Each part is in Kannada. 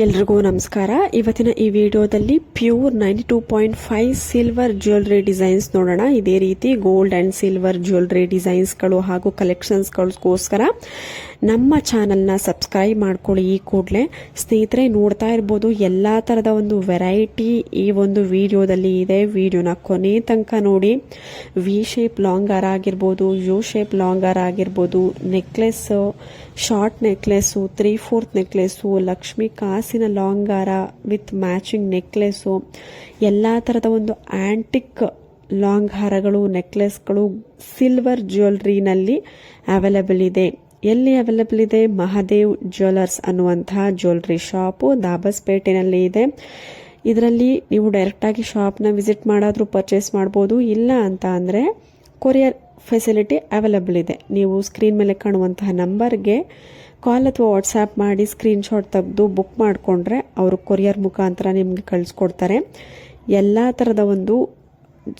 ಎಲ್ರಿಗೂ ನಮಸ್ಕಾರ. ಇವತ್ತಿನ ಈ ವಿಡಿಯೋದಲ್ಲಿ ಪ್ಯೂರ್ 92.5 ಸಿಲ್ವರ್ ಜ್ಯುವೆಲರಿ ಡಿಸೈನ್ಸ್ ನೋಡೋಣ. ಇದೇ ರೀತಿ ಗೋಲ್ಡ್ ಅಂಡ್ ಸಿಲ್ವರ್ ಜ್ಯುವೆಲರಿ ಡಿಸೈನ್ಸ್ಗಳು ಹಾಗೂ ಕಲೆಕ್ಷನ್ಸ್ಗಳಿಗೋಸ್ಕರ ನಮ್ಮ ಚಾನಲ್ನ ಸಬ್ಸ್ಕ್ರೈಬ್ ಮಾಡ್ಕೊಳ್ಳಿ ಈ ಕೂಡಲೇ. ಸ್ನೇಹಿತರೆ, ನೋಡ್ತಾ ಇರ್ಬೋದು ಎಲ್ಲ ಥರದ ಒಂದು ವೆರೈಟಿ ಈ ಒಂದು ವಿಡಿಯೋದಲ್ಲಿ ಇದೆ. ವಿಡಿಯೋನ ಕೊನೆ ತನಕ ನೋಡಿ. ವಿ ಶೇಪ್ ಲಾಂಗ್ ಹಾರ ಆಗಿರ್ಬೋದು, ಯು ಶೇಪ್ ಲಾಂಗ್ ಹಾರ ಆಗಿರ್ಬೋದು, necklace, short necklace, 3/4 necklace, Lakshmi ಕಾಸಿನ ಲಾಂಗ್ ಹಾರ ವಿತ್ ಮ್ಯಾಚಿಂಗ್ ನೆಕ್ಲೆಸ್ಸು, ಎಲ್ಲ ಥರದ ಒಂದು ಆಂಟಿಕ್ ಲಾಂಗ್ ಹಾರಗಳು, ನೆಕ್ಲೆಸ್ಗಳು ಸಿಲ್ವರ್ ಜ್ಯುವೆಲರಿನಲ್ಲಿ ಅವೈಲೇಬಲ್ ಇದೆ. ಎಲ್ಲಿ ಅವೈಲೇಬಲ್ ಇದೆ? ಮಹಾದೇವ್ ಜ್ಯುವೆಲರ್ಸ್ ಅನ್ನುವಂತಹ ಜ್ಯುವೆಲರಿ ಶಾಪು ದಾಬಸ್ಪೇಟೆನಲ್ಲಿ ಇದೆ. ಇದರಲ್ಲಿ ನೀವು ಡೈರೆಕ್ಟಾಗಿ ಶಾಪ್ನ ವಿಸಿಟ್ ಮಾಡಾದರೂ ಪರ್ಚೇಸ್ ಮಾಡ್ಬೋದು. ಇಲ್ಲ ಅಂತ ಅಂದರೆ ಕೊರಿಯರ್ ಫೆಸಿಲಿಟಿ ಅವೈಲೇಬಲ್ ಇದೆ. ನೀವು ಸ್ಕ್ರೀನ್ ಮೇಲೆ ಕಾಣುವಂತಹ ನಂಬರ್ಗೆ ಕಾಲ್ ಅಥವಾ ವಾಟ್ಸ್ಆ್ಯಪ್ ಮಾಡಿ ಸ್ಕ್ರೀನ್ಶಾಟ್ ತೆಗೆದು ಬುಕ್ ಮಾಡಿಕೊಂಡ್ರೆ ಅವರು ಕೊರಿಯರ್ ಮುಖಾಂತರ ನಿಮಗೆ ಕಳಿಸ್ಕೊಡ್ತಾರೆ. ಎಲ್ಲ ಥರದ ಒಂದು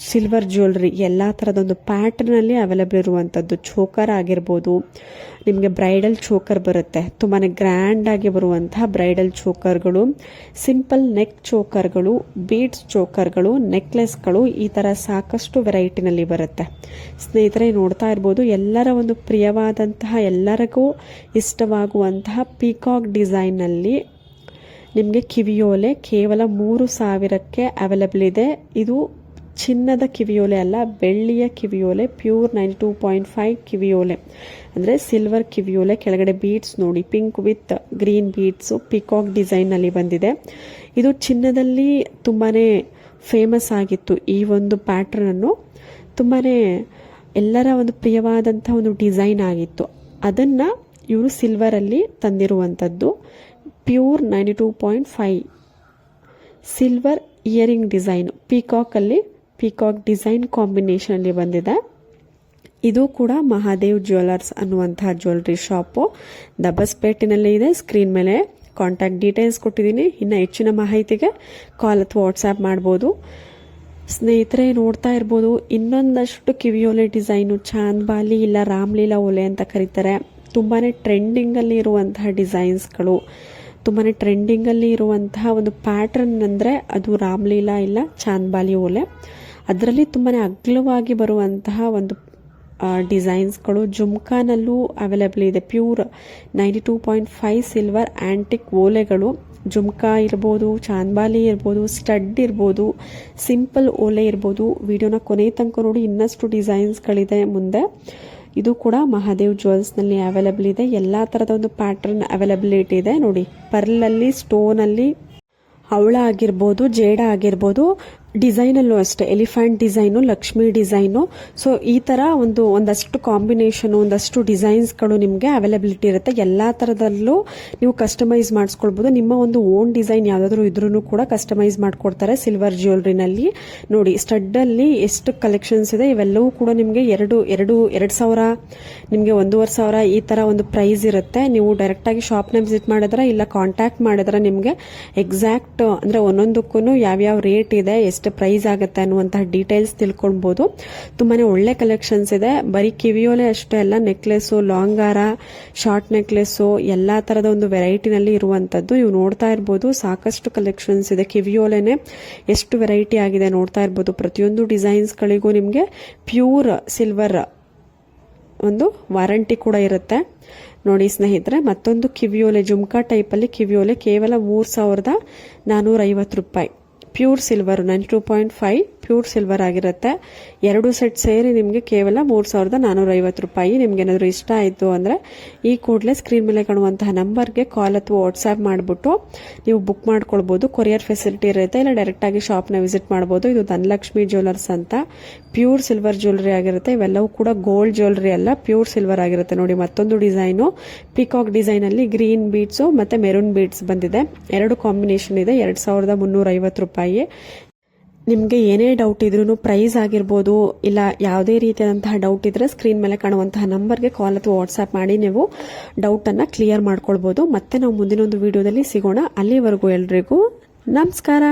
ಸಿಲ್ವರ್ ಜ್ಯುವೆಲರಿ, ಎಲ್ಲ ಥರದೊಂದು ಪ್ಯಾಟರ್ನಲ್ಲಿ ಅವೈಲೇಬಲ್ ಇರುವಂಥದ್ದು. ಚೋಕರ್ ಆಗಿರ್ಬೋದು, ನಿಮಗೆ ಬ್ರೈಡಲ್ ಚೋಕರ್ ಬರುತ್ತೆ, ತುಂಬಾ ಗ್ರ್ಯಾಂಡಾಗಿ ಬರುವಂತಹ ಬ್ರೈಡಲ್ ಚೋಕರ್ಗಳು, ಸಿಂಪಲ್ ನೆಕ್ ಚೋಕರ್ಗಳು, ಬೀಡ್ಸ್ ಚೋಕರ್ಗಳು, ನೆಕ್ಲೆಸ್ಗಳು, ಈ ಥರ ಸಾಕಷ್ಟು ವೆರೈಟಿನಲ್ಲಿ ಬರುತ್ತೆ. ಸ್ನೇಹಿತರೆ, ನೋಡ್ತಾ ಇರ್ಬೋದು ಎಲ್ಲರ ಒಂದು ಪ್ರಿಯವಾದಂತಹ, ಎಲ್ಲರಿಗೂ ಇಷ್ಟವಾಗುವಂತಹ ಪೀಕಾಕ್ ಡಿಸೈನ್ನಲ್ಲಿ ನಿಮಗೆ ಕಿವಿಯೋಲೆ ಕೇವಲ 3,000ಕ್ಕೆ ಅವೈಲೇಬಲ್ ಇದೆ. ಇದು ಚಿನ್ನದ ಕಿವಿಯೋಲೆ ಅಲ್ಲ, ಬೆಳ್ಳಿಯ ಕಿವಿಯೋಲೆ, ಪ್ಯೂರ್ 92.5 ಕಿವಿಯೋಲೆ ಅಂದರೆ ಸಿಲ್ವರ್ ಕಿವಿಯೋಲೆ. ಕೆಳಗಡೆ ಬೀಡ್ಸ್ ನೋಡಿ, pink with green beads peacock ಡಿಸೈನ್ನಲ್ಲಿ ಬಂದಿದೆ. ಇದು ಚಿನ್ನದಲ್ಲಿ ತುಂಬಾ ಫೇಮಸ್ ಆಗಿತ್ತು. ಈ ಒಂದು ಪ್ಯಾಟ್ರನನ್ನು ತುಂಬಾ ಎಲ್ಲರ ಒಂದು ಪ್ರಿಯವಾದಂಥ ಒಂದು ಡಿಸೈನ್ ಆಗಿತ್ತು. ಅದನ್ನು ಇವರು ಸಿಲ್ವರಲ್ಲಿ ತಂದಿರುವಂಥದ್ದು. Pure 92.5 silver earring design peacock design ಕಾಂಬಿನೇಷನಲ್ಲಿ ಬಂದಿದೆ. ಇದು ಕೂಡ ಮಹಾದೇವ್ ಜ್ಯುವೆಲರ್ಸ್ ಅನ್ನುವಂತಹ ಜ್ಯುವೆಲರಿ ಶಾಪು ದಬಸ್ಪೇಟೆನಲ್ಲಿ ಇದೆ. ಸ್ಕ್ರೀನ್ ಮೇಲೆ ಕಾಂಟ್ಯಾಕ್ಟ್ ಡೀಟೇಲ್ಸ್ ಕೊಟ್ಟಿದ್ದೀನಿ. ಇನ್ನು ಹೆಚ್ಚಿನ ಮಾಹಿತಿಗೆ ಕಾಲ್ ಅಥವಾ ವಾಟ್ಸ್ಆ್ಯಪ್ ಮಾಡ್ಬೋದು. ಸ್ನೇಹಿತರೆ, ನೋಡ್ತಾ ಇರ್ಬೋದು ಇನ್ನೊಂದಷ್ಟು ಕಿವಿಯೋಲೆ ಡಿಸೈನು, ಚಾಂದ್ಬಾಲಿ ಇಲ್ಲ ರಾಮ್ಲೀಲಾ ಓಲೆ ಅಂತ ಕರೀತಾರೆ. ತುಂಬಾ ಟ್ರೆಂಡಿಂಗಲ್ಲಿ ಇರುವಂತಹ ಡಿಸೈನ್ಸ್ಗಳು, ತುಂಬಾ ಟ್ರೆಂಡಿಂಗಲ್ಲಿ ಇರುವಂತಹ ಒಂದು ಪ್ಯಾಟ್ರನ್ ಅಂದರೆ ಅದು ರಾಮ್ಲೀಲಾ ಇಲ್ಲ ಚಾಂದ್ಬಾಲಿ ಓಲೆ. ಅದರಲ್ಲಿ ತುಂಬಾ ಅಗ್ಲವಾಗಿ ಬರುವಂತಹ ಒಂದು ಡಿಸೈನ್ಸ್ಗಳು. ಜುಮ್ಕಾನಲ್ಲೂ ಅವೈಲೇಬಲ್ ಇದೆ. ಪ್ಯೂರ್ 92.5 ಸಿಲ್ವರ್ ಆ್ಯಂಟಿಕ್ ಓಲೆಗಳು. ಜುಮ್ಕಾ ಇರ್ಬೋದು, ಚಾಂದ್ಬಾಲಿ ಇರ್ಬೋದು, ಸ್ಟಡ್ ಇರ್ಬೋದು, ಸಿಂಪಲ್ ಓಲೆ ಇರ್ಬೋದು. ವಿಡಿಯೋನ ಕೊನೆ ತನಕ ನೋಡಿ, ಇನ್ನಷ್ಟು ಡಿಸೈನ್ಸ್ಗಳಿದೆ ಮುಂದೆ. ಇದು ಕೂಡ ಮಹಾದೇವ್ ಜ್ಯುವೆಲ್ಸ್ನಲ್ಲಿ ಅವೈಲೇಬಲ್ ಇದೆ. ಎಲ್ಲ ಥರದ ಒಂದು ಪ್ಯಾಟರ್ನ್ ಅವೈಲಬಿಲಿಟಿ ಇದೆ ನೋಡಿ. ಪರ್ಲಲ್ಲಿ, ಸ್ಟೋನಲ್ಲಿ, ಹವಳ ಆಗಿರ್ಬೋದು, ಜೇಡ ಆಗಿರ್ಬೋದು, ಡಿಸೈನಲ್ಲೂ ಅಷ್ಟೇ elephant design, Lakshmi design. So ಈ ಥರ ಒಂದಷ್ಟು ಕಾಂಬಿನೇಷನು, ಒಂದಷ್ಟು ಡಿಸೈನ್ಸ್ಗಳು ನಿಮಗೆ ಅವೈಲಬಿಲಿಟಿ ಇರುತ್ತೆ. ಎಲ್ಲ ಥರದಲ್ಲೂ ನೀವು ಕಸ್ಟಮೈಸ್ ಮಾಡಿಸ್ಕೊಳ್ಬೋದು. ನಿಮ್ಮ ಒಂದು ಓನ್ ಡಿಸೈನ್ ಯಾವುದಾದ್ರೂ ಇದ್ರೂ ಕೂಡ ಕಸ್ಟಮೈಸ್ ಮಾಡಿಕೊಡ್ತಾರೆ ಸಿಲ್ವರ್ ಜ್ಯುವೆಲ್ರಿನಲ್ಲಿ. ನೋಡಿ, ಸ್ಟಡ್ಡಲ್ಲಿ ಎಷ್ಟು ಕಲೆಕ್ಷನ್ಸ್ ಇದೆ. ಇವೆಲ್ಲವೂ ಕೂಡ ನಿಮಗೆ 2,000 ನಿಮಗೆ 1,500 ಈ ಥರ ಒಂದು ಪ್ರೈಸ್ ಇರುತ್ತೆ. ನೀವು ಡೈರೆಕ್ಟಾಗಿ ಶಾಪ್ನ ವಿಸಿಟ್ ಮಾಡಿದ್ರೆ ಇಲ್ಲ ಕಾಂಟ್ಯಾಕ್ಟ್ ಮಾಡಿದ್ರೆ ನಿಮಗೆ ಎಕ್ಸಾಕ್ಟ್ ಅಂದರೆ ಒಂದೊಂದಕ್ಕೂ ಯಾವ್ಯಾವ ರೇಟ್ ಇದೆ, ಎಷ್ಟು ಪ್ರೈಸ್ ಆಗುತ್ತೆ ಅನ್ನುವಂತಹ ಡೀಟೇಲ್ಸ್ ತಿಳ್ಕೊಳ್ಬೋದು. ತುಂಬಾ ಒಳ್ಳೆ ಕಲೆಕ್ಷನ್ಸ್ ಇದೆ. ಬರೀ ಕಿವಿಯೋಲೆ ಅಷ್ಟೇ ಅಲ್ಲ, ನೆಕ್ಲೆಸ್ಸು, ಲಾಂಗ್ ಹಾರ, ಶಾರ್ಟ್ ನೆಕ್ಲೆಸ್ಸು, ಎಲ್ಲ ಥರದ ಒಂದು ವೆರೈಟಿನಲ್ಲಿ ಇರುವಂಥದ್ದು. ಇವು ನೋಡ್ತಾ ಇರ್ಬೋದು ಸಾಕಷ್ಟು ಕಲೆಕ್ಷನ್ಸ್ ಇದೆ. ಕಿವಿಯೋಲೆನೆ ಎಷ್ಟು ವೆರೈಟಿ ಆಗಿದೆ ನೋಡ್ತಾ ಇರ್ಬೋದು. ಪ್ರತಿಯೊಂದು ಡಿಸೈನ್ಸ್ಗಳಿಗೂ ನಿಮಗೆ ಪ್ಯೂರ್ ಸಿಲ್ವರ್ ಒಂದು ವಾರಂಟಿ ಕೂಡ ಇರುತ್ತೆ. ನೋಡಿ ಸ್ನೇಹಿತರೆ, ಮತ್ತೊಂದು ಕಿವಿಯೋಲೆ ಜುಮ್ಕಾ ಟೈಪಲ್ಲಿ ಕಿವಿಯೋಲೆ ಕೇವಲ 3,450 ರೂಪಾಯಿ. ಪ್ಯೂರ್ ಸಿಲ್ವರ್ 92.5 ಪ್ಯೂರ್ ಸಿಲ್ವರ್ ಆಗಿರುತ್ತೆ. 2 ಸೆಟ್ ಸೇರಿ ನಿಮಗೆ ಕೇವಲ 3,450 ರೂಪಾಯಿ. ನಿಮ್ಗೆ ಏನಾದರೂ ಇಷ್ಟ ಆಯಿತು ಅಂದರೆ ಈ ಕೂಡಲೇ ಸ್ಕ್ರೀನ್ ಮೇಲೆ ಕಾಣುವಂತಹ ನಂಬರ್ಗೆ ಕಾಲ್ ಅಥವಾ ವಾಟ್ಸ್ಆ್ಯಪ್ ಮಾಡಿಬಿಟ್ಟು ನೀವು ಬುಕ್ ಮಾಡ್ಕೊಳ್ಬೋದು. ಕೊರಿಯರ್ ಫೆಸಿಲಿಟಿ ಇರುತ್ತೆ. ಇಲ್ಲ ಡೈರೆಕ್ಟಾಗಿ ಶಾಪ್ನ ವಿಸಿಟ್ ಮಾಡ್ಬೋದು. ಇದು ಧನಲಕ್ಷ್ಮಿ ಜ್ಯುವೆಲರ್ಸ್ ಅಂತ ಪ್ಯೂರ್ ಸಿಲ್ವರ್ ಜ್ಯುವೆಲರಿ ಆಗಿರುತ್ತೆ. ಇವೆಲ್ಲವೂ ಕೂಡ ಗೋಲ್ಡ್ ಜ್ಯುವೆಲರಿ ಅಲ್ಲ, ಪ್ಯೂರ್ ಸಿಲ್ವರ್ ಆಗಿರುತ್ತೆ. ನೋಡಿ, ಮತ್ತೊಂದು ಡಿಸೈನು ಪಿಕಾಕ್ ಡಿಸೈನಲ್ಲಿ ಗ್ರೀನ್ ಬೀಡ್ಸು ಮತ್ತು ಮೆರೂನ್ ಬೀಡ್ಸ್ ಬಂದಿದೆ. 2 ಕಾಂಬಿನೇಷನ್ ಇದೆ. 2,350 ರೂಪಾಯಿ. ನಿಮಗೆ ಏನೇ ಡೌಟ್ ಇದ್ರೂ, ಪ್ರೈಸ್ ಆಗಿರ್ಬೋದು ಇಲ್ಲ ಯಾವುದೇ ರೀತಿಯಾದಂತಹ ಡೌಟ್ ಇದ್ರೆ ಸ್ಕ್ರೀನ್ ಮೇಲೆ ಕಾಣುವಂತಹ ನಂಬರ್ಗೆ ಕಾಲ್ ಅಥವಾ ವಾಟ್ಸ್ಆ್ಯಪ್ ಮಾಡಿ ನೀವು ಡೌಟನ್ನು ಕ್ಲಿಯರ್ ಮಾಡ್ಕೊಳ್ಬೋದು. ಮತ್ತೆ ನಾವು ಮುಂದಿನ ಒಂದು ವಿಡಿಯೋದಲ್ಲಿ ಸಿಗೋಣ. ಅಲ್ಲಿವರೆಗೂ ಎಲ್ರಿಗೂ ನಮಸ್ಕಾರ.